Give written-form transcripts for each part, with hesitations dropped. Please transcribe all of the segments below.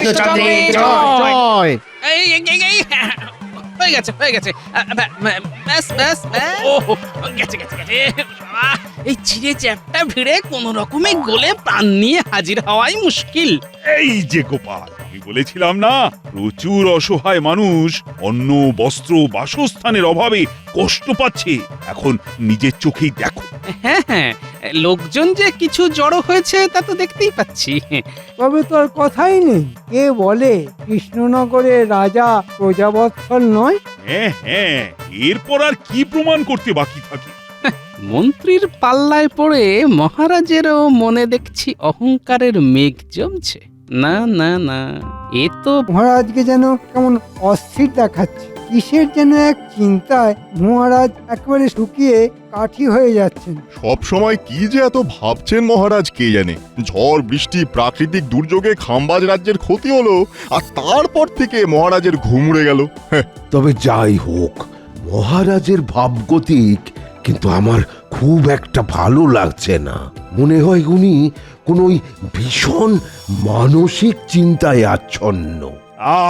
কৃষ্ণচন্দ্রের জয়। এই এই, এই, এই, হয়ে গেছে হয়ে গেছে ব্যাস ব্যাস ব্যাস গেছে গেছে গেছে বাবা, এই চিড়ে চ্যাপটা ভিড়ে কোন রকমে গলে প্রাণ নিয়ে হাজির হওয়াই মুশকিল। এই যে গোপাল, আমি বলেছিলাম না, প্রচুর অসহায় মানুষ অন্ন বস্ত্র বাসস্থানের অভাবে কষ্ট পাচ্ছে। এখন নিজের চোখেই দেখো। হ্যাঁ হ্যাঁ, লোকজন যে কিছু জড়ো হয়েছে তা তো দেখতেই পাচ্ছি। তবে তো আর কথাই নেই, কে বলে কৃষ্ণনগরের রাজা প্রজাবৎসল নয়? হ্যাঁ হ্যাঁ, এরপর আর কি প্রমাণ করতে বাকি থাকে? মন্ত্রীর পাল্লায় পড়ে মহারাজেরও মনে দেখছি অহংকারের মেঘ জমছে। না না না, এ তো মহারাজকে যেন কেমন অস্থির দেখাচ্ছে। কিসের যেন এক চিন্তায় মহারাজ একেবারে শুকিয়ে কাঠি হয়ে যাচ্ছেন। সব সময় কি যে এত ভাবছেন মহারাজ কে জানে। ঝড় বৃষ্টি প্রাকৃতিক দুর্যোগে খাম্বাজ রাজ্যের ক্ষতি হলো, আর তারপর থেকে মহারাজের ঘুম উড়ে গেল। তবে যাই হোক, মহারাজের ভাবগতিক কিন্তু আমার খুব একটা ভালো লাগছে না। মনে হয় উনি কোনো ভীষণ মানসিক চিন্তায় আচ্ছন্ন।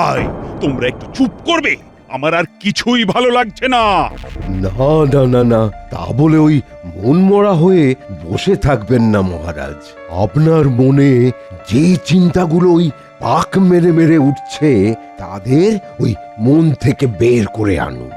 আয়, তোমরা একটু চুপ করবে? আমার আর কিছুই ভালো লাগছে না। না না না না, তা বলে ওই মনমরা হয়ে বসে থাকবেন না মহারাজ। আপনার মনে যে চিন্তাগুলো ওই পাক মেরে মেরে উঠছে, তাদের ওই মন থেকে বের করে আনুন।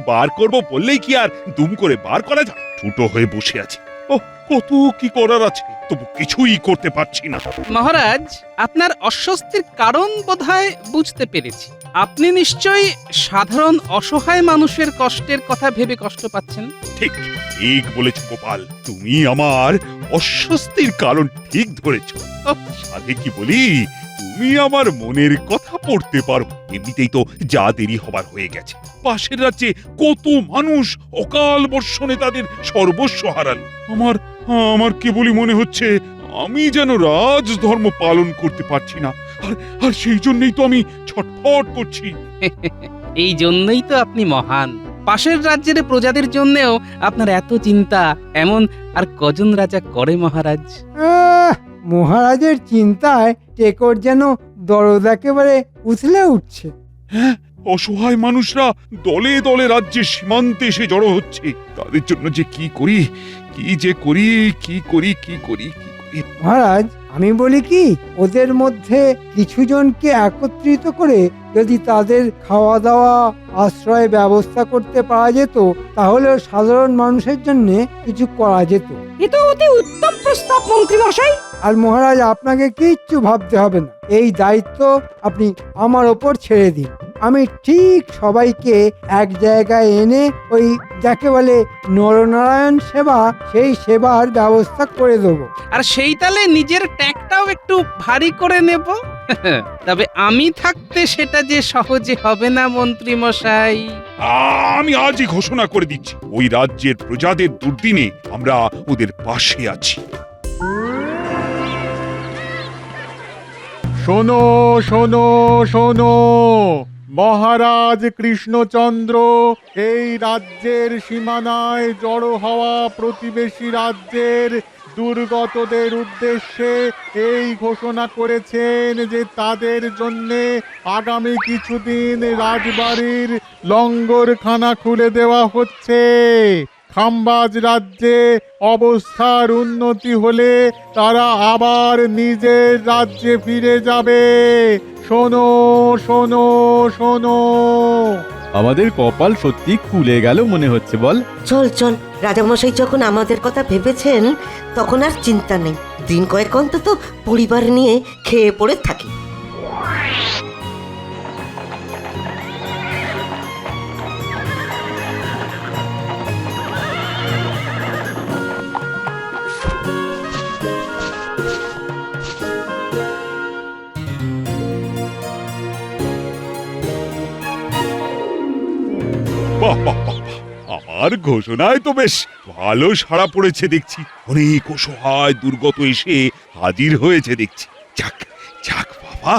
বার করব বললেই কি আর দুম করে বার করা যায়? ছোট হয়ে বসে আছি। ও, কত কি করার আছে, তবু কিছুই করতে পারছি না। মহারাজ, আপনার অস্বস্তির কারণ বোধহয় বুঝতে পেরেছি। আপনি নিশ্চয়ই সাধারণ অসহায় মানুষের কষ্টের কথা ভেবে কষ্ট পাচ্ছেন। ঠিক ঠিক বলেছ গোপাল, তুমি আমার অস্বস্তির কারণ ঠিক ধরেছ। সাথে কি বলি, তুমি আমার মনের কথা পড়তে পারো। এমনিতেই তো যা দেরি হবার হয়ে গেছে। পাশের রাজ্যে কত মানুষ অকাল বর্ষণে তাদের সর্বস্ব হারাল। আমার কেবলই মনে হচ্ছে আমি যেন রাজধর্ম পালন করতে পারছি না। আর সেই জন্যই তো আমি ছটফট করছি। এই জন্যই তো আপনি মহান। পাশের রাজ্যের প্রজাদের জন্যেও আপনার এত চিন্তা। এমন আর কজন রাজা করে মহারাজ? মহারাজের চিন্তায় টেকর যেন দরদ একেবারে উছলে উঠছে। হ্যাঁ, অসহায় মানুষরা দলে দলে রাজ্যের সীমান্তে এসে জড়ো হচ্ছে। তাদের জন্য যে কি করি, কি করি। মহারাজ, আমি বলি কি, ওদের মধ্যে কিছু জনকে একত্রিত করে যদি তাদের খাওয়া দাওয়া আশ্রয় ব্যবস্থা করতে পারা যেত, তাহলে সাধারণ মানুষের জন্য কিছু করা যেত। এ তো অতি উত্তম প্রস্তাব মন্ত্রী মশাই। আর মহারাজ, আপনাকে কিচ্ছু ভাবতে হবে না। এই দায়িত্ব আপনি আমার ওপর ছেড়ে দিন। আমি ঠিক সবাইকে এক জায়গায় এনে ওই যাকে বলে নরনারায়ণ সেবা, সেই সেবার ব্যবস্থা করে দেবো। আর সেই তালে নিজের ট্যাগটাও একটু ভারী করে নেব। তবে আমি থাকতে সেটা যে সহজে হবে না মন্ত্রী মশাই। আমি আজই ঘোষণা করে দিচ্ছি, ওই রাজ্যের প্রজাদের দুর্দিনে আমরা ওদের পাশে আছি। শোনো শোনো শোনো, মহারাজ কৃষ্ণচন্দ্র এই রাজ্যের সীমানায় জড়ো হওয়া প্রতিবেশী রাজ্যের দুর্গতদের উদ্দেশ্যে এই ঘোষণা করেছেন যে তাদের জন্যে আগামী কিছুদিন রাজবাড়ির লঙ্গরখানা খুলে দেওয়া হচ্ছে। খাম্বাজ রাজ্যে অবস্থার উন্নতি হলে তারা আবার নিজের রাজ্যে ফিরে যাবে। শোনো শোনো শোনো। আমাদের কপাল সত্যি খুলে গেল মনে হচ্ছে, বল? চল চল, রাজামশাই যখন আমাদের কথা ভেবেছেন তখন আর চিন্তা নেই। দিন কয়েক অন্তত পরিবার নিয়ে খেয়ে পড়ে থাকি। আমার ঘোষণায় তো বেশ ভালো সাড়া পড়েছে দেখছি। অনেক অসহায় দুর্গত এসে হাজির হয়েছে দেখছি। যাক যাক বাবা,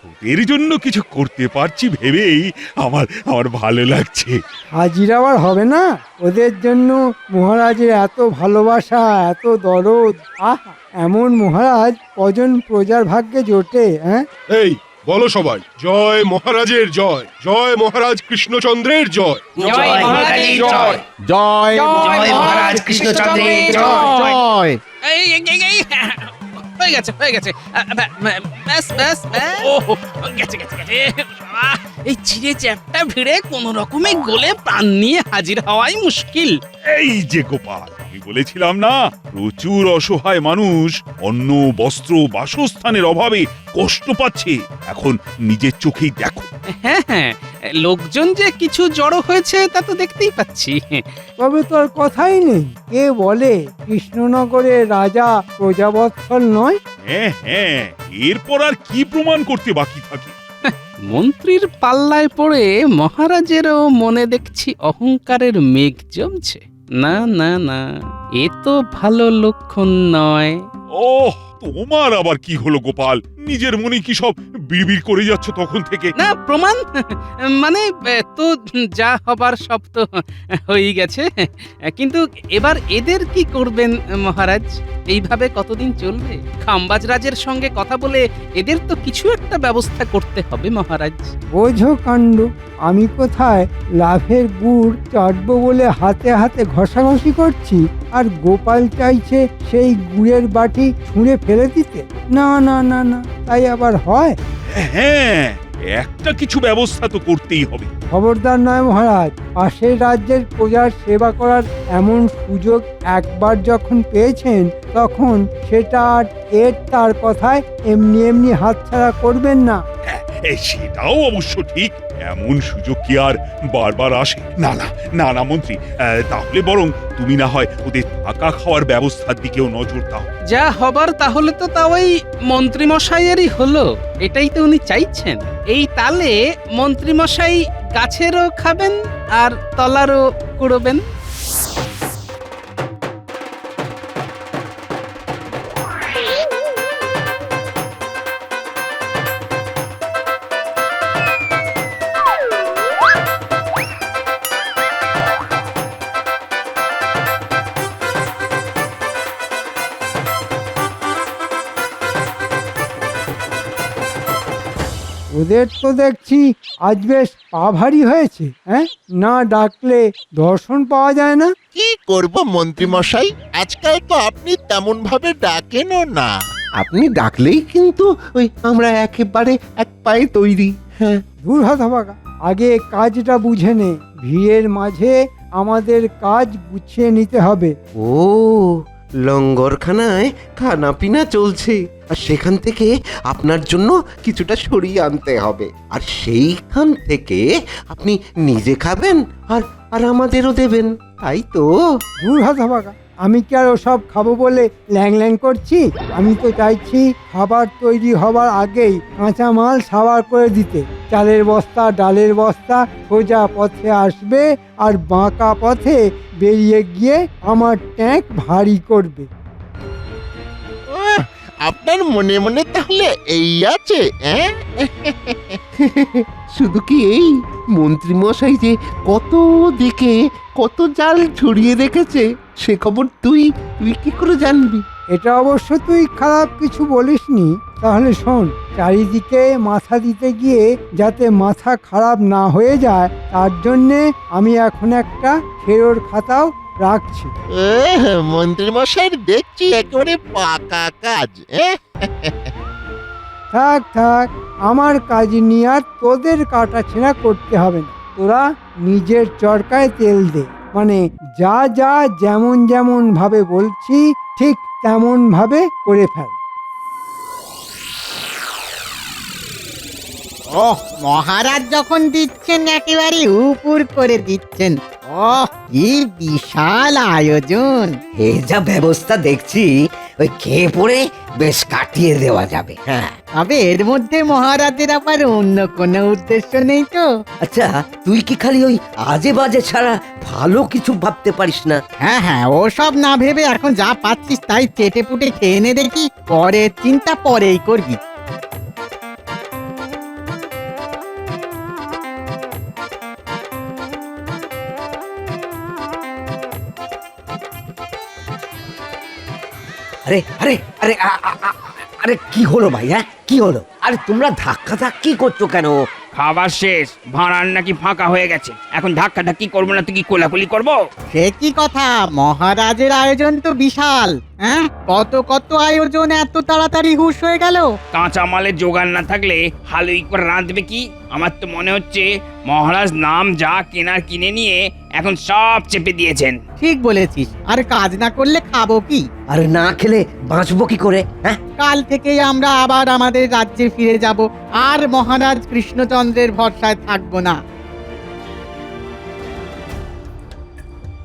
ওদের জন্য কিছু করতে পারছি ভেবেই আমার আমার ভালো লাগছে। হাজির আবার হবে না? ওদের জন্য মহারাজের এত ভালোবাসা, এত দরদ। আহ, এমন মহারাজ কজন প্রজার ভাগ্যে জোটে, হ্যাঁ? এই বলো সবাই, জয় মহারাজের জয়, জয় মহারাজ কৃষ্ণচন্দ্রের জয়। জয় মহারাজের জয়। জয় জয় মহারাজ কৃষ্ণচন্দ্রের জয়। জয় হয়ে গেছে হয়ে গেছে ব্যাস ব্যাস ব্যাস। গেছে গেছে গেছে বাবা, এই চিড়ে চ্যাপটা ভিড়ে কোন রকমে গলে প্রাণ নিয়ে হাজির হওয়াই মুশকিল। এই যে গোপাল, আমি বলেছিলাম না, প্রচুর অসহায় মানুষ অন্ন বস্ত্র বাসস্থানের অভাবে কষ্ট পাচ্ছে। এখন নিজের চোখেই দেখো। হ্যাঁ হ্যাঁ, লোকজন যে কিছু জড়ো হয়েছে তা তো দেখতেই পাচ্ছি। তবে তো আর কথাই নেই। কে বলে কৃষ্ণনগরের রাজা প্রজাবৎসল নয়? হ্যাঁ হ্যাঁ, এরপর আর কি প্রমাণ করতে বাকি থাকে? মন্ত্রীর পাল্লায় পড়ে মহারাজেরও মনে দেখছি অহংকারের মেঘ জমছে। না না না, এ তো ভালো লক্ষণ নয়। ওহ, তোমার আবার কি হলো গোপাল? নিজের মনে কি সব বিড়বিড় করে যাচ্ছ তখন থেকে? না প্রমাণ মানে তো যা হবার সব তো হয়েই গেছে, কিন্তু এবার এদের কি করবেন মহারাজ? এইভাবে কতদিন চলবে? খাম্বাজ রাজের সঙ্গে কথা বলে এদের তো কিছু একটা ব্যবস্থা করতে হবে মহারাজ। বোঝো কাণ্ড, আমি কোথায় লাভের গুড় চাটবো বলে হাতে হাতে ঘষাঘষি করছি, আর গোপাল চাইছে সেই গুড়ের বাটি ছুঁড়ে ফেলে দিতে। না না না না, তাই আবার হয়? হ্যাঁ, একটা কিছু ব্যবস্থা তো করতেই হবে। খবরদার নয় মহারাজ, পাশের রাজ্যের প্রজার সেবা করার এমন সুযোগ একবার যখন পেয়েছেন, তখন সেটা আর তার কথায় এমনি এমনি হাতছাড়া করবেন না। সেটাও অবশ্য ঠিক, এমন সুযোগ কি আর বারবার আসে? না না না না মন্ত্রী, তাহলে বরং তুমি না হয় ওদের থাকা খাওয়ার ব্যবস্থার দিকেও নজর দাও। যা হবার তাহলে তো তা ওই মন্ত্রীমশাইয়েরই হলো, এটাই তো উনি চাইছেন। এই তালে মন্ত্রীমশাই গাছেরও খাবেন আর তলারও কুড়োবেন। ওদের তো দেখছি আজ বেশ পা ভারী হয়েছে, হ্যাঁ? না ডাকলে দর্শন পাওয়া যায় না। কি করব মন্ত্রী মশাই, আজকাল তো আপনি তেমন ভাবে ডাকেনও না। আপনি ডাকলেই কিন্তু ওই আমরা একেবারে এক পায়ে তৈরি। হ্যাঁ, দূর হতভাগা, আগে কাজটা বুঝে নে। ভিড়ের মাঝে আমাদের কাজ গুছিয়ে নিতে হবে। ও, লঙ্গরখানায় খানা পিনা চলছে, আর সেখান থেকে আপনার জন্য কিছুটা সরিয়ে আনতে হবে, আর সেইখান থেকে আপনি নিজে খাবেন আর আর আমাদেরও দেবেন, তাই তো? দূর হতভাগা, আমি কি আর ওসব খাবো বলে ল্যাং ল্যাং করছি? আমি তো চাইছি খাবার তৈরি হবার আগেই কাঁচা মাল সাবার করে দিতে। চালের বস্তা ডালের বস্তা সোজা পথে আসবে, আর বাঁকা পথে বেরিয়ে গিয়ে আমার ট্যাঙ্ক ভারী করবে। আপনার মনে মনে তাহলে এই আছে, হ্যাঁ? শুধু কি এই, মন্ত্রী মশাই যে কত দিকে কত জাল ছড়িয়ে রেখেছে সে খবর তুই কি করে জানবি? এটা অবশ্য তুই খারাপ কিছু বলিসনি। তাহলে শোন, চারিদিকে মাথা দিতে গিয়ে যাতে মাথা খারাপ না হয়ে যায়, তার জন্যে আমি এখন একটা ফেরোর খাতাও রাখছি। মন্ত্রী মশাই দেখছি একেবারে পাকা কাজ। থাক থাক, আমার কাজ নিয়ে আর তোদের কাটাছেঁড়া করতে হবে না। তোরা নিজের চরকায় তেল দে, মানে যা যা যেমন যেমন ভাবে বলছি ঠিক তেমন ভাবে করে ফেল। ওহ, মহারাজ যখন দিচ্ছেন একেবারে উপর করে দিচ্ছেন। ওহ, কি বিশাল আয়োজন! এই যা ব্যবস্থা দেখছি, ওই খেয়ে পড়ে বেশ কাটিয়ে দেওয়া যাবে। হ্যাঁ, তবে এর মধ্যে মহারাজের আবার অন্য কোনো উদ্দেশ্য নেই তো? আচ্ছা, তুই কি খালি ওই আজে বাজে ছাড়া ভালো কিছু ভাবতে পারিস না? হ্যাঁ হ্যাঁ, ওসব না ভেবে এখন যা পাচ্ছিস তাই চেটে পুটে খেয়ে নে দেখি, পরের চিন্তা পরেই করবি। আরে আরে আরে আরে কি হলো ভাই? হ্যাঁ কি হলো? আরে তোমরা ধাক্কা ধাক্কি করছো কেন? খাবার শেষ, ভাঁড়ার নাকি ফাঁকা হয়ে গেছে। এখন ধাক্কা ধাক্কি করবো না, তুই কি কোলাকুলি করবো? সে কি কথা, মহারাজের আয়োজন তো বিশাল। হ্যাঁ, কত কত আয়োজন এত তাড়াতাড়ি হুঁশ হয়ে গেল। কাঁচা মালের জোগাড় না থাকলে হালুই করে রাঁধবে কি? আমার তো মনে হচ্ছে মহারাজ নাম যা কেনার কিনে নিয়ে এখন সব চেপে দিয়েছেন। ঠিক বলেছিস, আর কাজ না করলে খাবো কি? আরে না খেলে বাঁচবো কি করে? হ্যাঁ কাল থেকেই আমরা আবার আমাদের রাজ্যে ফিরে যাব, আর মহারাজ কৃষ্ণচন্দ্রের ভরসায় থাকবো না।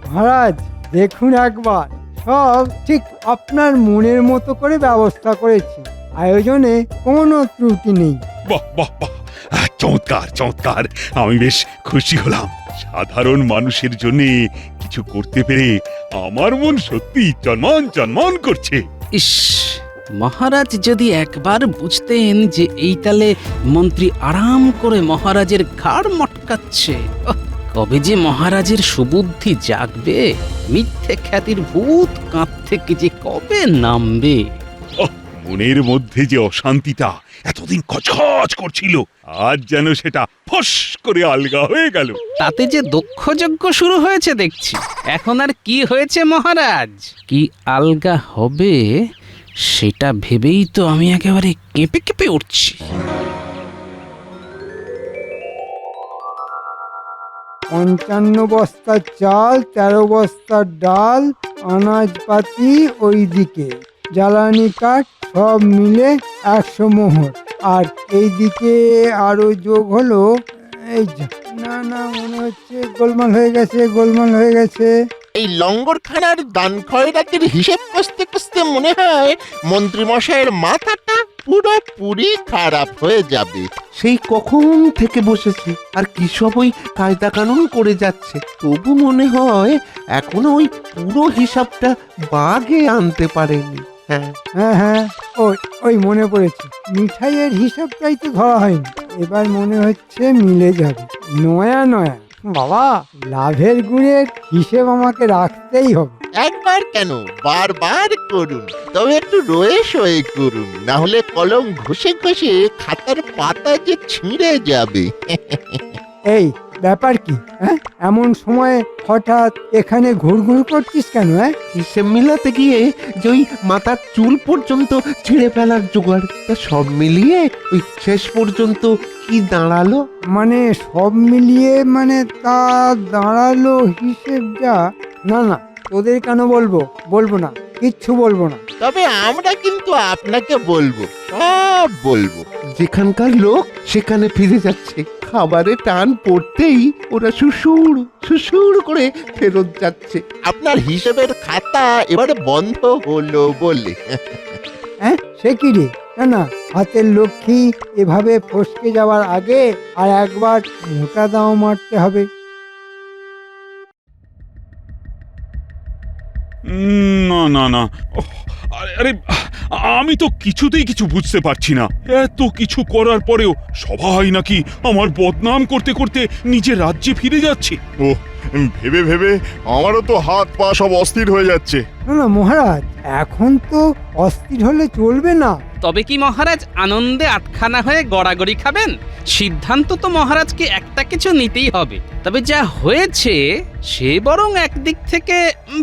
মহারাজ দেখুন একবার, সব ঠিক আপনার মনের মতো করে ব্যবস্থা করেছি। আয়োজনে কোনো ত্রুটি নেই। বাহ বাহ বাহ, চমৎকার চমৎকার। আমি বেশ খুশি হলাম। সাধারণ মানুষের জন্য কিছু করতে পেরে আমার মন সত্যি চনমন চনমন করছে। ইস, মহারাজ যদি একবার বুঝতেন যে এই তালে মন্ত্রী আরাম করে মহারাজের ঘাড় মটকাচ্ছে। ওহ, কবে যে মহারাজের সুবুদ্ধি জাগবে, মিথ্যে খ্যাতির ভূত কাঁধ থেকে যে কবে নামবে। মনের মধ্যে যে অশান্তিটা এতদিন খচখচ করছিল, আজ যেন সেটা ফস করে আলগা হয়ে গেল। তাতে যে দক্ষযজ্ঞ শুরু হয়েছে দেখছি। এখন আর কি হয়েছে মহারাজ, কি আলগা হবে সেটা ভেবেই তো আমি একেবারে কেঁপে কেঁপে উঠছি। 55 বস্তা চাল, 13 বস্তা ডাল, আনাজপাতি ওইদিকে, জ্বালানি কাঠ সব মিলে 100 মোহর। আর এইদিকে আরো যোগ হলো, এই যা, না না মনে হচ্ছে গোলমাল হয়ে গেছে, গোলমাল হয়ে গেছে। এই লঙ্গরখানার দান খয়রাতির হিসেব কষতে কষতে মনে হয় মন্ত্রীমশাইয়ের মাথাটা পুরোপুরি খারাপ হয়ে যাবে। সেই কখন থেকে বসেছে আর কি সব ওই কায়দা কানুন করে যাচ্ছে, তবু মনে হয় এখনো ওই পুরো হিসাবটা বাগে আনতে পারেনি। হ্যাঁ হ্যাঁ হ্যাঁ, ওই ওই মনে পড়েছে, মিঠাইয়ের হিসাবটাই তো ধরা হয়নি। এবার মনে হচ্ছে মিলে যাবে। নয়া নয়া বাবা, লাভের গুণের হিসেব আমাকে রাখতেই হবে। একবার কেন, বারবার করুন, তবে একটু রয়ে সয়ে করুন, না হলে কলম ঘষে ঘষে খাতার পাতা যে ছিঁড়ে যাবে। এই ব্যাপার কি? হ্যাঁ, এমন সময় হঠাৎ এখানে ঘুরঘুর করছিস কেন? হ্যাঁ, হিসেব মিলাতে গিয়ে যে ওই মাথার চুল পর্যন্ত ছিঁড়ে ফেলার জোগাড়, তা সব মিলিয়ে ওই শেষ পর্যন্ত কি দাঁড়ালো? মানে সব মিলিয়ে মানে তা দাঁড়ালো হিসেব যা। না না, তোদের কেন বলবো? বলবো না, কিচ্ছু বলবো না। তবে আমরা কিন্তু আপনাকে বলবো, সব বলবো। যেখানকার লোক সেখানে ফিরে যাচ্ছে, খাবারে টান পড়তেই ওরা সুসুর সুসুর করে ফেরত যাচ্ছে। আপনার হিসেবের খাতা এবারে বন্ধ হলো বলে। হ্যাঁ, সে কি রে? না না, হাতের লক্ষ্মী এভাবে ফসকে যাওয়ার আগে আর একবার মোটা দাও মারতে হবে। না না না, ওহ, আরে আরে, আমি তো কিছুতেই কিছু বুঝতে পারছি না। এত কিছু করার পরেও সবাই নাকি আমার বদনাম করতে করতে নিজের রাজ্যে ফিরে যাচ্ছে। ও ভেবে ভেবে আমারও তো হাত পা সব অস্থির হয়ে যাচ্ছে। না না মহারাজ, এখন তো অস্থির হলে চলবে না। তবে কি মহারাজ আনন্দে আটখানা হয়ে গড়াগড়ি খাবেন? সিদ্ধান্ত তো মহারাজকে একটা কিছু নিতেই হবে। তবে যা হয়েছে সে বরং একদিক থেকে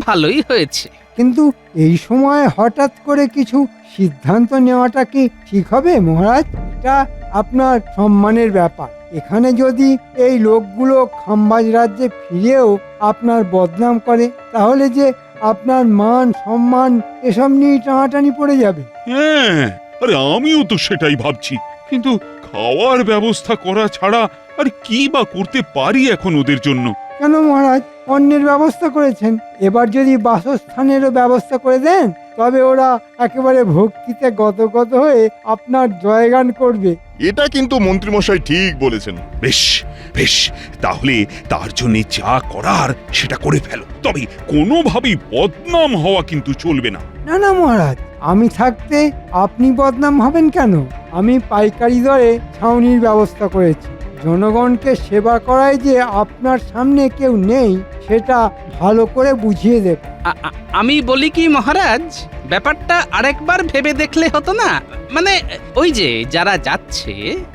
ভালোই হয়েছে। কিন্তু এই সময় হঠাৎ করে কিছু সিদ্ধান্ত নেওয়াটা কি ঠিক হবে মহারাজ? এটা আপনার সম্মানের ব্যাপার। এখানে যদি এই লোকগুলো খাম্বাজ রাজ্যে ফিরেও আপনার বদনাম করে, তাহলে যে আপনার মান সম্মান এসব নিয়ে টানাটানি পড়ে যাবে। হ্যাঁ, আরে আমিও তো সেটাই ভাবছি, কিন্তু খাওয়ার ব্যবস্থা করা ছাড়া আর কি বা করতে পারি এখন ওদের জন্য? কেন মহারাজ, অন্যের ব্যবস্থা করেছেন, এবার যদি বাসস্থানেরও ব্যবস্থা করে দেন, তবে ওরা একেবারে ভক্তিতে গদগদ হয়ে আপনার জয়গান করবে। এটা কিন্তু মন্ত্রীমশাই ঠিক বলেছেন। বেশ বেশ, তাহলে তার জন্য যা করার সেটা করে ফেলো, তবে কোনোভাবেই বদনাম হওয়া কিন্তু চলবে না। না না মহারাজ, আমি থাকতে আপনি বদনাম হবেন কেন? আমি পাইকারি দরে ছাউনির ব্যবস্থা করেছি, জনগণকে সেবা করায় যে আপনার সামনে কেউ নেই সেটা ভালো করে বুঝিয়ে দেব। আমি বলি কি মহারাজ, ব্যাপারটা আরেকবার ভেবে দেখলে হতো না? মানে ওই যে যারা যাচ্ছে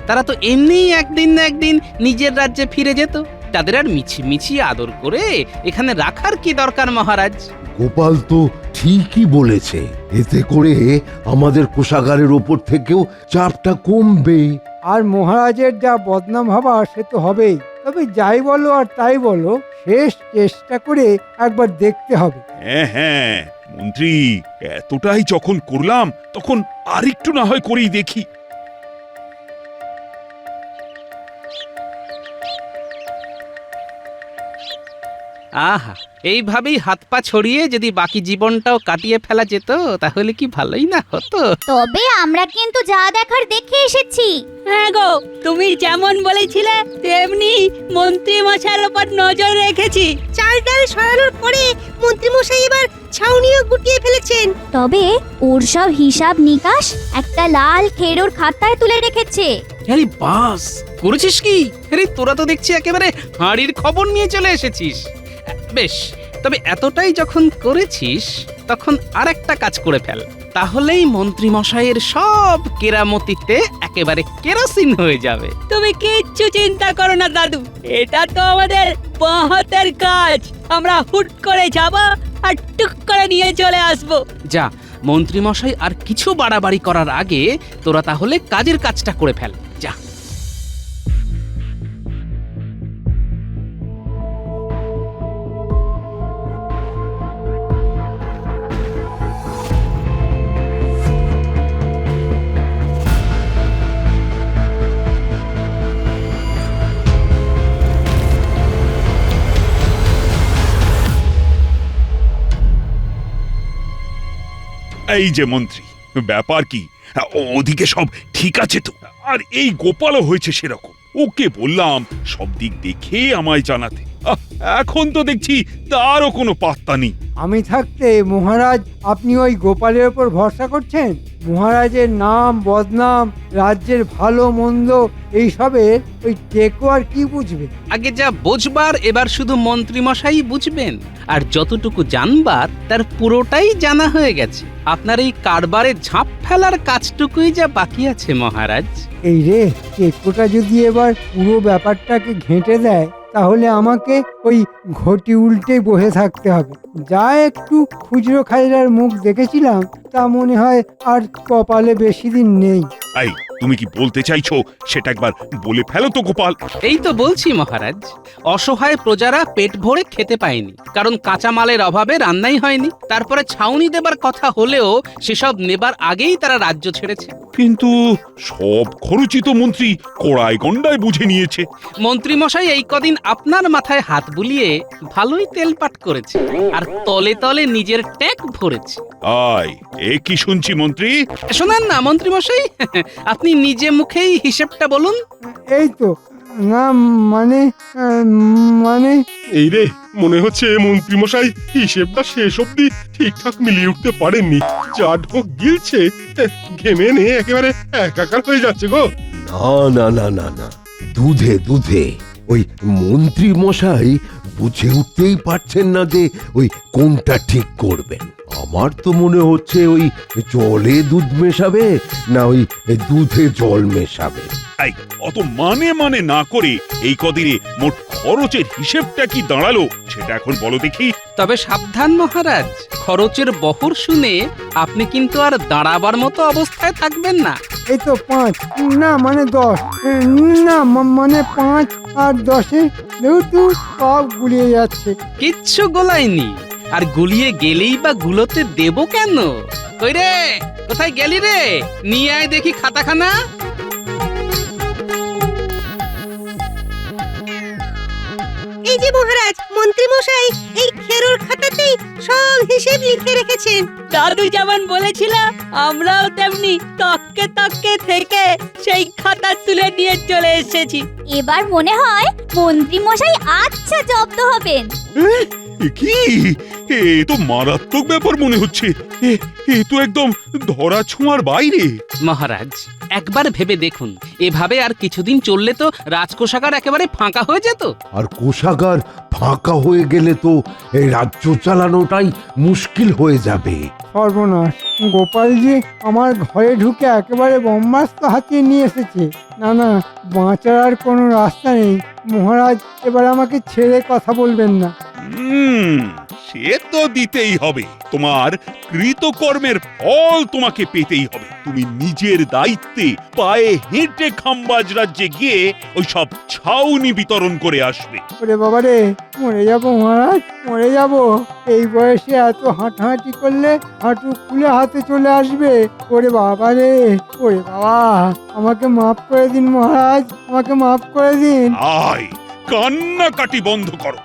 তারা তো এমনিই একদিন না একদিন নিজের রাজ্যে ফিরে যেত, তাদের আর মিছি আদর করে এখানে রাখার কি দরকার মহারাজ? গোপাল তো ঠিকই বলেছে, এতে করে আমাদের কোষাগারের ওপর থেকেও চাপটা কমবে। আর মহারাজের যা বদনাম হবার সে তো হবেই। তবে যাই বলো আর তাই বলো, শেষ চেষ্টা করে একবার দেখতে হবে। হ্যাঁ হ্যাঁ মন্ত্রী, এতটাই যখন করলাম তখন আরেকটু না হয় করেই দেখি। আহা, এইভাবেই হাত পা ছড়িয়ে যদি বাকি জীবনটাও কাটিয়ে ফেলা যেত তাহলে কি ভালোই না হতো? তবে আমরা কিন্তু যা দেখার দেখে এসেছি। হ্যাঁ গো, তুমি যেমন বলেছিলে তেমনি মন্ত্রী মশাইয়ের উপর নজর রেখেছি। চাল ডাল সরানোর পরে মন্ত্রী মশাই এবার ছাউনিও গুটিয়ে ফেলেছেন। তবে ওর সব হিসাব নিকাশ একটা লাল খেরোর খাতায় তুলে রেখেছে। আরে বাস, করেছিস কি? আরে তোরা তো দেখছি একেবারে হাঁড়ির খবর নিয়ে চলে এসেছিস। বেশ, তবে এতটাই যখন করেছিস তখন আরেকটা কাজ করে ফেল, তাহলেই মন্ত্রী মশাইয়ের সব কেরামতিতে একেবারে কেরোসিন হয়ে যাবে। তুমি কিচ্ছু চিন্তা করো না দাদু, এটা তো আমাদের বাঁ কাজ। আমরা হুট করে যাব আর টুক করে নিয়ে চলে আসব। যা, মন্ত্রী মশাই আর কিছু বাড়াবাড়ি করার আগে তোরা তাহলে কাজের কাজটা করে ফেল, যা। এই যে মন্ত্রী, ব্যাপার কি? ওদিকে সব ঠিক আছে তো? আর এই গোপালও হয়েছে সেরকম। ওকে বললাম সব দিক দেখে আমায় জানাতে, এখন তো দেখছি তারও কোনো পাত্তা নেই। আমি থাকতে মহারাজ আপনি ওই গোপালের উপর ভরসা করছেন? মহারাজের নাম বদনাম, রাজ্যের ভালো মন্দ এইসবের ওই টেকো আর কি বুঝবে? আগে যা বুঝবার এবার শুধু মন্ত্রী মশাই বুঝবেন, আর যতটুকু জানবার তার পুরোটাই জানা হয়ে গেছে। আপনার এই কারবারে ঝাঁপ ফেলার কাজটুকুই যা বাকি আছে মহারাজ। এই রে, টেকোটা যদি এবার পুরো ব্যাপারটাকে ঘেঁটে দেয় তাহলে আমাকে ওই ঘটি উল্টে বসে থাকতে হবে। যা একটু খুচরো খাজরার মুখ দেখেছিলাম তা মনে হয় আর কপালে বেশি দিন নেই। এই, তুমি কি বলতে চাইছো সেটা একবার বলে ফেলো তো গোপাল। এই তো বলছি মহারাজ, অসহায় প্রজারা পেট ভরে খেতে পায়নি, কারণ কাঁচামালের অভাবে রান্নাই হয়নি। তারপরে ছাউনি দেবার কথা হলেও সেসব নেবার আগেই তারা রাজ্য ছেড়েছে। কিন্তু সব খরচই তো মন্ত্রী কড়াই গন্ডায় বুঝে নিয়েছে। মন্ত্রী মশাই এই কদিন আপনার মাথায় হাত বুলিয়ে ভালোই তেলপাট করেছে, আর তলে তলে নিজের ট্যাগ ভরেছে। আয়, এ কি শুনছি মন্ত্রী? শোনান না মন্ত্রী মশাই, আপনি নিজে মুখেই হিসেবটা বলুন। এই তো না, মানে এই রে, মনে হচ্ছে মন্ত্রী মশাই হিসেবটা শেষ অব্দি ঠিকঠাক মিলিয়ে উঠতে পারেননি। যা ঢোক গিলছে, ঘেমে নে একেবারে একাকার হয়ে যাচ্ছে গো। না না না না না, দুধে দুধে ওই মন্ত্রী মশাই বুঝে উঠতেই পারছেন না যে ওই কোনটা ঠিক করবেন। আমার তো মনে হচ্ছে ওই জলে দুধ মেশাবে না ওই দুধে জল মেশাবে। এই, অত মানে না করে এই কদিনে মোট খরচের হিসেবটা কি দাঁড়ালো সেটা এখন বলো দেখি। তবে সাবধান মহারাজ, খরচের বহর শুনে আপনি কিন্তু আর দাঁড়াবার মতো অবস্থায় থাকবেন না। এই তো 5, না মানে 10, না মানে 5 আর 10-এ যেহেতু সব গুলিয়ে যাচ্ছে। কিচ্ছু গোলায়নি, আর গুলিয়ে গেলেই বা গুলোতে দেবো কেন? কই রে, কোথায় গেলি রে? নিয়ে আয় দেখি খাতাখানা। এই যে মহারাজ, মন্ত্রী মশাই এই খেরোর খাতাতেই সব হিসেব লিখে রেখেছেন। দাদু যেমন বলেছিল আমরাও তেমনি তককে তককে থেকে সেই খাতা তুলে নিয়ে চলে এসেছি। এবার মনে হয় মন্ত্রী মশাই আচ্ছা জব্দ হবেন। এ কি? এ তো মারাত্মক ব্যাপার মনে হচ্ছে। এ তো একদম ধরা ছোঁয়ার বাইরে। মহারাজ একবার ভেবে দেখুন, এভাবে আর কিছুদিন চললে তো রাজকোষাগার একেবারে ফাঁকা হয়ে যেত। আর কোষাগার ফাঁকা হয়ে গেলে তো এই রাজ্য চালানোটাই মুশকিল হয়ে যাবে। সর্বনাশ, গোপালজি আমার ঘরে ঢুকে একেবারে ব্রহ্মাস্ত্র হাতিয়ে নিয়ে এসেছে। না না, বাঁচার আর কোনো রাস্তা নেই। মহারাজ এবার আমাকে ছেড়ে কথা বলবেন না। সে তো দিতেই হবে। তোমার কৃতকর্মের ফল তোমাকে পেতেই হবে। তুমি নিজের দায়িত্বে পায়ে হেঁটে খাম্বাজ রাজ্যে গিয়ে ওই সব ছাউনি বিতরণ করে আসবে। ওরে বাবা রে, মরে যাব মহারাজ, মরে যাব। এই বয়সে এত হাঁটাহাঁটি করলে হাঁটু খুলে হাতে চলে আসবে। ওরে বাবা রে, ওরে বাবা, আমাকে মাফ করে দিন মহারাজ, আমাকে মাফ করে দিন। আয়, কান্নাকাটি বন্ধ করো।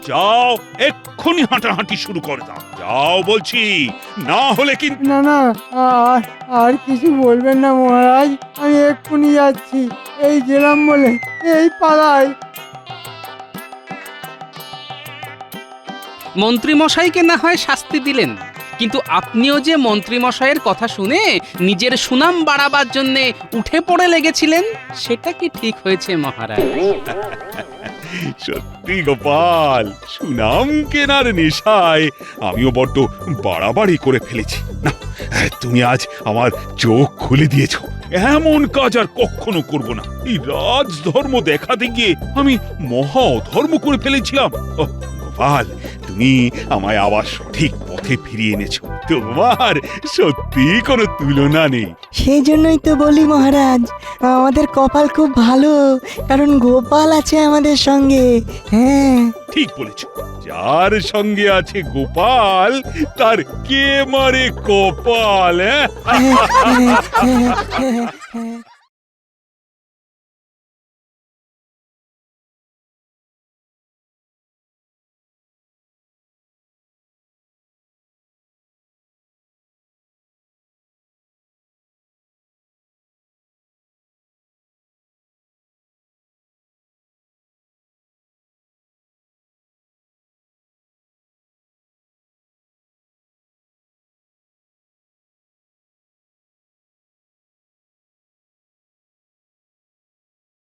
যাও, এক্ষুনি হাঁটাহাঁটি শুরু করে দাও। যাও বলছি, না হলে কিন্তু। না না, আর কিছু বলবেন না মহারাজ, আমি এক্ষুনি যাচ্ছি। এই গেলাম বলে এই পালাই। মন্ত্রী মশাইকে না হয় শাস্তি দিলেন, কিন্তু আপনিও যে মন্ত্রী মশাইয়ের কথা শুনে নিজের সুনাম বাড়াবার জন্য উঠে পড়ে লেগেছিলেন, সেটা কি ঠিক হয়েছে মহারাজ? সত্যি গোপাল, সুনাম কেনার নেশায় আমিও বড্ড বাড়াবাড়ি করে ফেলেছি। না, তুমি আজ আমার চোখ খুলে দিয়েছো। এমন কাজ আর কখনো করব না। এই রাজধর্ম দেখাতে গিয়ে আমি মহা অধর্ম করে ফেলেছিলাম। গোপাল, তুমি আমায় আবার সঠিক পথে ফিরিয়ে এনেছো। তোমার সত্যি কোনো তুলনা নেই। সেই জন্যই তো বলি মহারাজ, আমাদের কপাল খুব ভালো, কারণ গোপাল আছে আমাদের সঙ্গে। হ্যাঁ, ঠিক বলেছ। যার সঙ্গে আছে গোপাল, তার কে মারে কপাল। হ্যাঁ